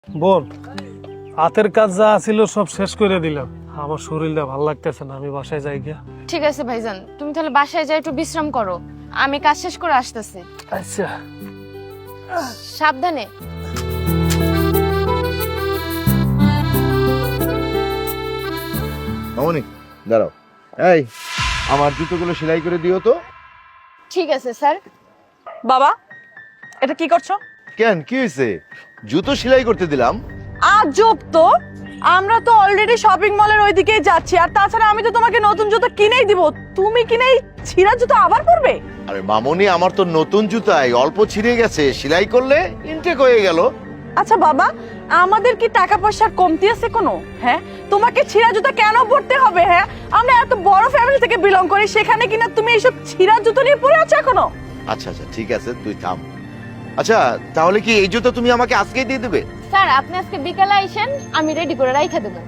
বোন, হাতের কাজ যা ছিল সব শেষ করে দিলাম। আমার শরীরটা ভালো লাগতেছে না, আমি বাসায় যাই গিয়া। ঠিক আছে ভাইজান, তুমি তাহলে বাসায় যাই একটু বিশ্রাম করো, আমি কাজ শেষ করে আসতেছি। আচ্ছা। সাবধানে। মামনি দাঁড়াও, এই আমার জুতোগুলো সেলাই করে দিও তো। ঠিক আছে স্যার। বাবা, এটা কি করছো? কেন, কি হয়েছে? জুতো সেলাই করতে দিলাম। আজব তো, আমরা তো অলরেডি শপিং মলের ওইদিকেই যাচ্ছি, আর তাছাড়া আমি তো তোমাকে নতুন জুতো কিনেই দিব, তুমি কিনে এই ছিঁড়া জুতো আবার পরবে? আরে মামনি, আমার তো নতুন জুতাই অল্প ছিঁড়ে গেছে, সেলাই করলে ইনটেক হয়ে গেল। আচ্ছা বাবা, আমাদের কি টাকা পয়সার কমতি আছে কোনো? হ্যাঁ, তোমাকে ছিঁড়া জুতো কেন পরতে হবে? হ্যাঁ, আমরা এত বড় ফ্যামিলি থেকে বিলং করি, সেখানে কিনা তুমি এইসব ছিঁড়া জুতো নিয়ে পরে আছো এখনো? আচ্ছা আচ্ছা ঠিক আছে, তুই থাম। আচ্ছা তাহলে কি এই জুতো তুমি আমাকে আজকেই দিয়ে দেবে? স্যার আপনি আজকে বিকালে আইসেন, আমি রেডি করে রাইখা দেবো।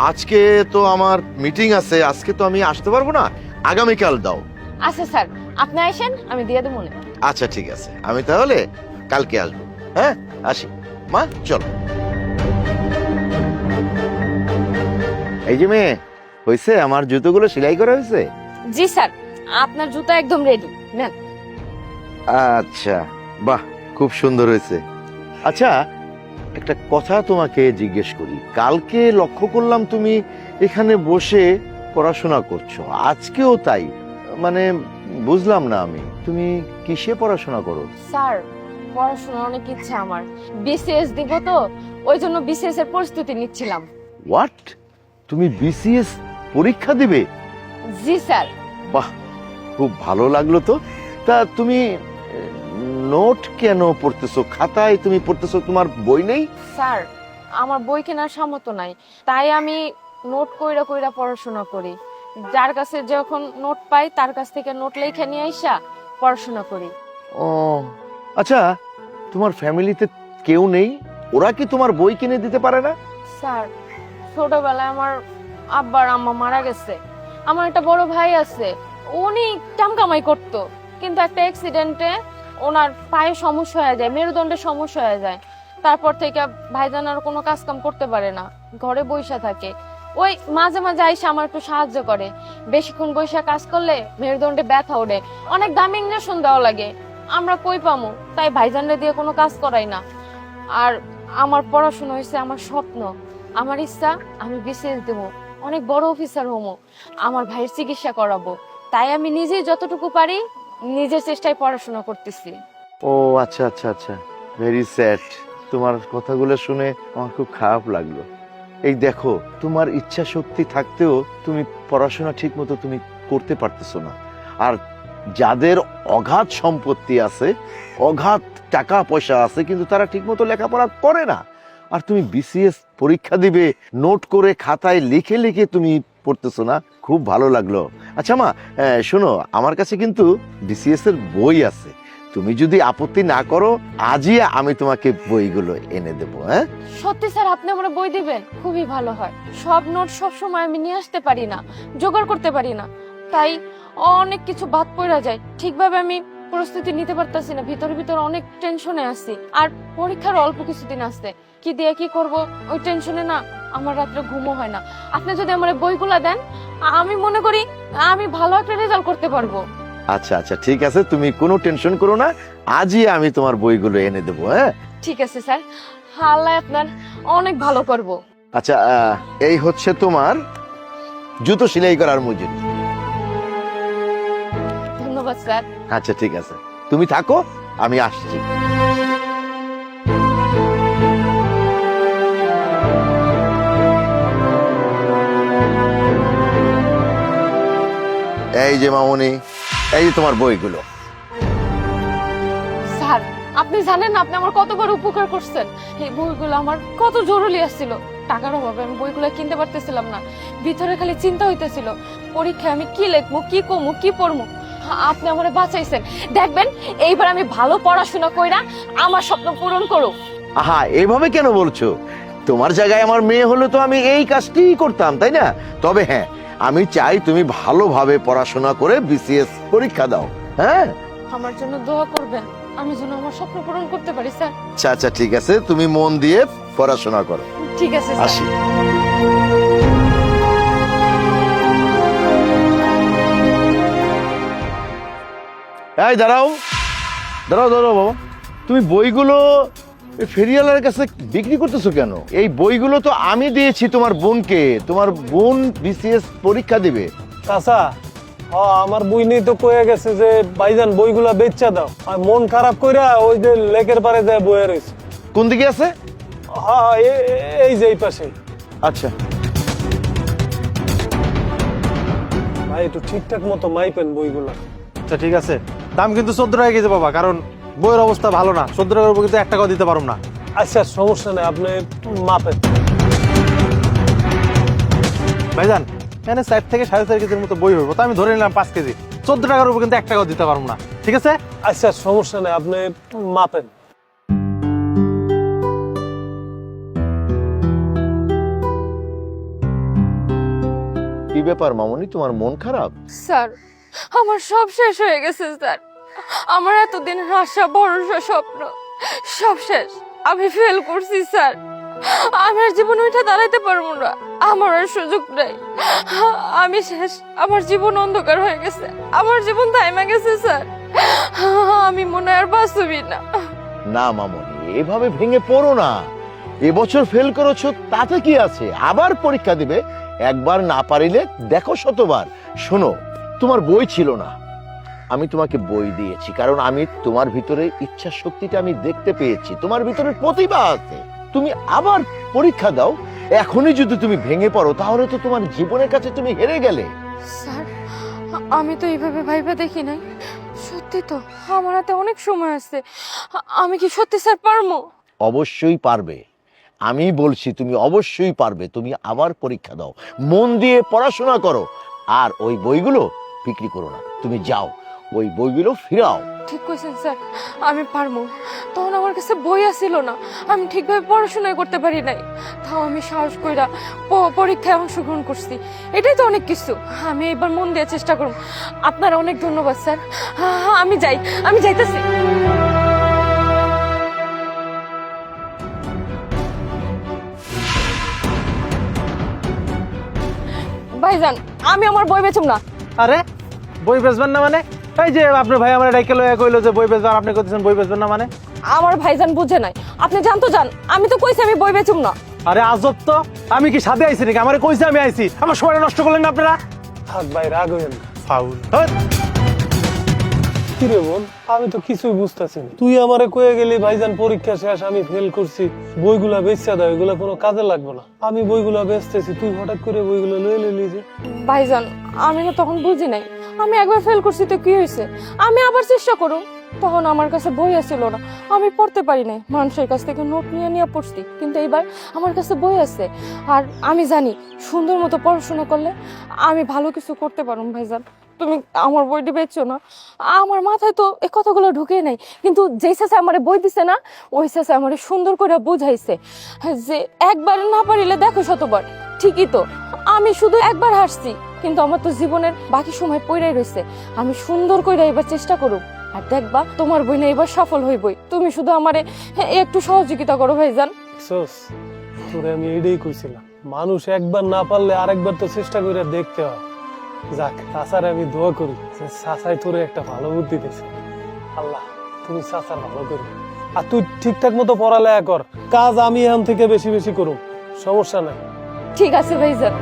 আজকে তো আমার মিটিং আছে, আজকে তো আমি আসতে পারবো না, আগামীকাল দাও। আচ্ছা স্যার, আপনি আইসেন, আমি দিয়ে দেবো মনে। আচ্ছা ঠিক আছে, আমি তাহলে কালকে আসবো। হ্যাঁ আসি মা, চলো। এই যে মেয়ে, হয়েছে আমার জুতোগুলো সেলাই করা হয়েছে? জি স্যার, আপনার জুতো একদম রেডি, নেন। আচ্ছা, বাহ, খুব সুন্দর হয়েছে। আচ্ছা একটা কথা তোমাকে জিজ্ঞেস করি, কালকে লক্ষ্য করলাম তুমি এখানে বসে পড়াশোনা করছো, আজকেও তাই, মানে বুঝলাম না আমি, তুমি কিসে পড়াশোনা করো? স্যার পড়াশোনার অনেক ইচ্ছা আমার, বিসিএস দিব তো, ওই জন্য বিসিএস এর প্রস্তুতি নিচ্ছিলাম। হোয়াট, তুমি বিসিএস পরীক্ষা দিবে? জি স্যার। বাহ, খুব ভালো লাগলো তো। তা তুমি নোট কেন পড়তেছো, খাতায় তুমি পড়তেছো, তোমার বই নেই? স্যার আমার বই কেনার সামর্থ্য নাই, তাই আমি নোট কইরা কইরা পড়াশোনা করি, যার কাছে যখন নোট পাই তার কাছ থেকে নোট লেখা নিয়ে আইসা পড়াশোনা করি। ও আচ্ছা, তোমার ফ্যামিলিতে কেউ নেই? ওরা কি তোমার বই কিনে দিতে পারে না? স্যার ছোটবেলায় আমার আব্বার আম্মা মারা গেছে, আমার একটা বড় ভাই আছে, উনি টাম কামাই করতো, কিন্তু একটা অ্যাক্সিডেন্টে ওনার পায়ে সমস্যা হয়ে যায়, মেরুদণ্ডের সমস্যা হয়ে যায়, তারপর থেকে ভাইজান আর কোনো কাজ কাম করতে পারে না, ঘরে বইসা থাকে। ওই মাঝে মাঝে আইসা আমার একটু সাহায্য করে, বেশিক্ষণ বইসা কাজ করলে মেরুদণ্ডে ব্যথা ওঠে, অনেক দামি ইঞ্জেকশন দেওয়া লাগে, আমরা কই পামু, তাই ভাইজানরে দিয়ে কোনো কাজ করাই না। আর আমার পড়াশোনা হয়েছে আমার স্বপ্ন, আমার ইচ্ছা আমি বিসিএস দেবো, অনেক বড় অফিসার হবো, আমার ভাইয়ের চিকিৎসা করাবো, তাই আমি নিজে যতটুকু পারি নিজের চেষ্টায় পড়াশোনা করতেছি। ও আচ্ছা আচ্ছা আচ্ছা, ভেরি স্যাড, তোমার কথাগুলো শুনে আমার খুব খারাপ লাগলো। এই দেখো, তোমার ইচ্ছা শক্তি থাকতেও তুমি পড়াশোনা ঠিক মতো তুমি করতে পারতেছো না, আর যাদের অগাধ সম্পত্তি আছে, অগাধ টাকা পয়সা আছে, কিন্তু তারা ঠিক মতো লেখাপড়া করে না, আর তুমি বিসিএস পরীক্ষা দিবে, নোট করে খাতায় লিখে লিখে তুমি পড়তেছো না, খুব ভালো লাগলো। আচ্ছা মা, শোনো, আমার কাছে কিন্তু বিসিএস এর বই আছে, তুমি যদি আপত্তি না করো আজই আমি তোমাকে বইগুলো এনে দেবো। হ্যাঁ সত্যি স্যার, আপনি আমার বই দিবেন, খুবই ভালো হয়, সব নোট সব সময় আমি নিয়ে আসতে পারি না, জোগাড় করতে পারি না, তাই অনেক কিছু বাদ পড়া যায়, ঠিকভাবে আমি প্রস্তুতি নিতে পারতাছি না, ভিতরে ভিতরে অনেক টেনশনে আছি, আর পরীক্ষার অল্প কিছুদিন আসছে, কি দিয়ে কি করব ওই টেনশনে না আমার রাত্রে ঘুমও হয় না। আপনি যদি আমার বইগুলা দেন, আমি মনে করি আমি ভালো একটা রেজাল্ট করতে পারবো। আচ্ছা আচ্ছা ঠিক আছে, তুমি কোনো টেনশন করো না, আজই আমি তোমার বইগুলো এনে দেবো। হ্যাঁ ঠিক আছে স্যার, আল্লাহ আপনার অনেক ভালো করব। আচ্ছা, এই হচ্ছে তোমার জুতো সেলাই করার মজুরি। ধন্যবাদ স্যার। আচ্ছা ঠিক আছে, তুমি থাকো, আমি আসছি। এই যে মামনি, এই যে তোমার বইগুলো। স্যার আপনি জানেন না আপনি আমার কত বড় উপকার করছেন, এই বইগুলো আমার কত জরুরি আসছিল, টাকার অভাবে আমি বইগুলো কিনতে পারতেছিলাম না, ভিতরে খালি চিন্তা হইতেছিল পরীক্ষায় আমি কি লিখবো, কি কমু, কি পড়মু, আপনি আমারে বাঁচাইছেন, দেখবেন এইবার আমি ভালো পড়াশোনা কইরা আমার স্বপ্ন পূরণ করব। আহা, এইভাবে কেন বলছো? তোমার জায়গায় আমার মেয়ে হলে তো আমি এই কাজটিই করতাম, তাই না? তবে হ্যাঁ, আমি চাই তুমি ভালোভাবে পড়াশোনা করে বিসিএস পরীক্ষা দাও। হ্যাঁ আমার জন্য দোয়া করবেন, আমি যেন আমার স্বপ্ন পূরণ করতে পারি স্যার। আচ্ছা আচ্ছা ঠিক আছে, তুমি মন দিয়ে পড়াশোনা করো। ঠিক আছে স্যার। আসি। এই দাঁড়াও দাঁড়াও দাঁড়াও বাবা, তুমি বইগুলো এই ফেরিওয়ালার কাছে বিক্রি করতেছো কেন? এই বইগুলো তো আমি দিয়েছি তোমার বোনকে, তোমার বোন বিসিএস পরীক্ষা দিবে। চাচা, আমার বই নিয়ে তো কয়ে গেছে যে ভাইজান বইগুলা বেচা দাও, আর মন খারাপ কইরা ওই যে লেকের পারে যায় বয়ে রয়েছে। কোন দিকে আছে? হ্যাঁ, এই যে এই পাশে। আচ্ছা ভাই একটু ঠিকঠাক মতো মাইপেন বইগুলা। আচ্ছা ঠিক আছে, দাম কিন্তু 14 টাকা কেজি বাবা, কারণ বইয়ের অবস্থা ভালো না। 14 টাকার উপর কিন্তু 1 টাকাও দিতে পারুম না। আচ্ছা সমস্যা নেই, আপনি মাপেন। ভাইজান এখানে 4 থেকে 4.5 কেজির মতো বই হইব, তো আমি ধরে নিলাম 5 কেজি। 14 টাকার উপর কিন্তু 1 টাকাও দিতে পারুম না, ঠিক আছে? আচ্ছা সমস্যা নেই, আপনি মাপেন। কি ব্যাপার মামনি, তোমার মন খারাপ? স্যার আমার সব শেষ হয়ে গেছে স্যার। আমার এতদিন আশা ভরসা স্বপ্ন সব শেষ। আমি ফেল করছি স্যার। আমার জীবন ওইটা দাঁড়াইতে পারবো না, আমার আর সুযোগ নেই। আমি শেষ, আমার জীবন অন্ধকার হয়ে গেছে, আমার জীবন থাইমা গেছে স্যার। আমি মনে হয় আর বাঁচবই না। না মামনি, এভাবে ভেঙে পড়ো না। এবছর ফেল করেছো তাতে কি আছে, আবার পরীক্ষা দিবে। একবার না পারিলে দেখো শতবার। শোনো, তোমার বই ছিল না, আমি তোমাকে বই দিয়েছি, কারণ আমি তোমার ভিতরে ইচ্ছা শক্তিটা আমি দেখতে পেয়েছি, তোমার ভিতরে প্রতিভা আছে। তুমি আবার পরীক্ষা দাও। এখনই যদি তুমি ভেঙে পড়ো তাহলে তো তোমার জীবনের কাছে তুমি হেরে গেলে। স্যার আমি তো এইভাবে ভাইবা দেখি নাই। সত্যি তো আমার হাতে অনেক সময় আছে। আমি কি সত্যি স্যার পারবো? অবশ্যই পারবে, আমি বলছি তুমি অবশ্যই পারবে। তুমি আবার পরীক্ষা দাও, মন দিয়ে পড়াশোনা করো, আর ওই বইগুলো বিক্রি করো না। তুমি যাও, ওই বইগুলো ফিরাও। ঠিক কইছেন স্যার, আমি পারবো। তখন আমার কাছে বই আসিল না, আমি ঠিকভাবে পড়াশোনা করতে পারি নাই। তাও আমি সাহস কইরা পরীক্ষায় অংশগ্রহণ করছি, এটাই তো অনেক কিছু। আমি এবার মন দিয়ে চেষ্টা করব। আপনার অনেক ধন্যবাদ স্যার। আমি যাই, আমি যাইতেছি। ভাইজান আমি আমার বই বেচুম না। আরে বই বেচবেন না মানে? এই যে আপনার ভাই আমার ডাইকে লয়া কইলো যে বই বেচবেন, আপনি কইতেছেন বই বেচবেন না মানে? আমার ভাইজান বুঝে নাই, আপনি জানতো যান, আমি তো কইছি আমি বই বেচুম না। আরে আজব তো, আমি কি সাথে আইছি নাকি? আমারে কইছে আমি আইছি, আমার সময়টা নষ্ট করলেন না আপনারা। থাক ভাই, রাগ হইেন না। ফাউল। কি রে বোন, আমি তো কিছুই বুঝতেছি না। তুই আমারে কয়ে গেলি ভাইজান পরীক্ষা শেষ, আমি ফেল করছি, বইগুলা বেচা দাও, এগুলা কোনো কাজে লাগবে না। আমি বইগুলা বেচতেছি, তুই হঠাৎ করে বইগুলো লয়ে নিলি যে? ভাইজান আমি না তখন বুঝি নাই, আমি একবার ফেল করছি তো কি হয়েছে, আমি আবার চেষ্টা করুন। তখন আমার কাছে বই আসছিল না, আমি পড়তে পারি নাই, মানুষের কাছ থেকে নোট নিয়ে নিয়ে পড়ছি। কিন্তু এইবার আমার কাছে বই আছে, আর আমি জানি সুন্দর মতো পড়াশোনা করলে আমি ভালো কিছু করতে পারুম। ভাইজান তুমি আমার বইটি বেচছো না, আমার মাথায় তো এই কথাগুলো ঢুকে নাই। কিন্তু যেই শেষে আমার বই দিছে না, ওই শেষে আমার সুন্দর করে বুঝাইছে যে একবার না পারিলে দেখো শতবার। ঠিকই তো, আমি শুধু একবার হারছি, কিন্তু আমার তো জীবনের বাকি সময় পড়াই রয়েছে। আমি সুন্দর করে এবার চেষ্টা করুক, আর দেখবা তোমার বই না এবার সফল হইবই। তুমি শুধু আমারে একটু সহযোগিতা করো ভাইজান। সোস, তোরে আমি এটাই কইছিলাম, মানুষ একবার না পারলে আরেকবার তো চেষ্টা করে দেখতে হয়। যাক, চাচার আমি দোয়া করি যে চাচাই তোরে একটা ভালো বুদ্ধি দিয়েছে। আল্লাহ তুমি চাচার ভালো করি, আর তুই ঠিকঠাক মতো পড়ালেখা কর, কাজ আমি এখন থেকে বেশি বেশি করুম, সমস্যা নাই। ঠিক আছে ভাইজান।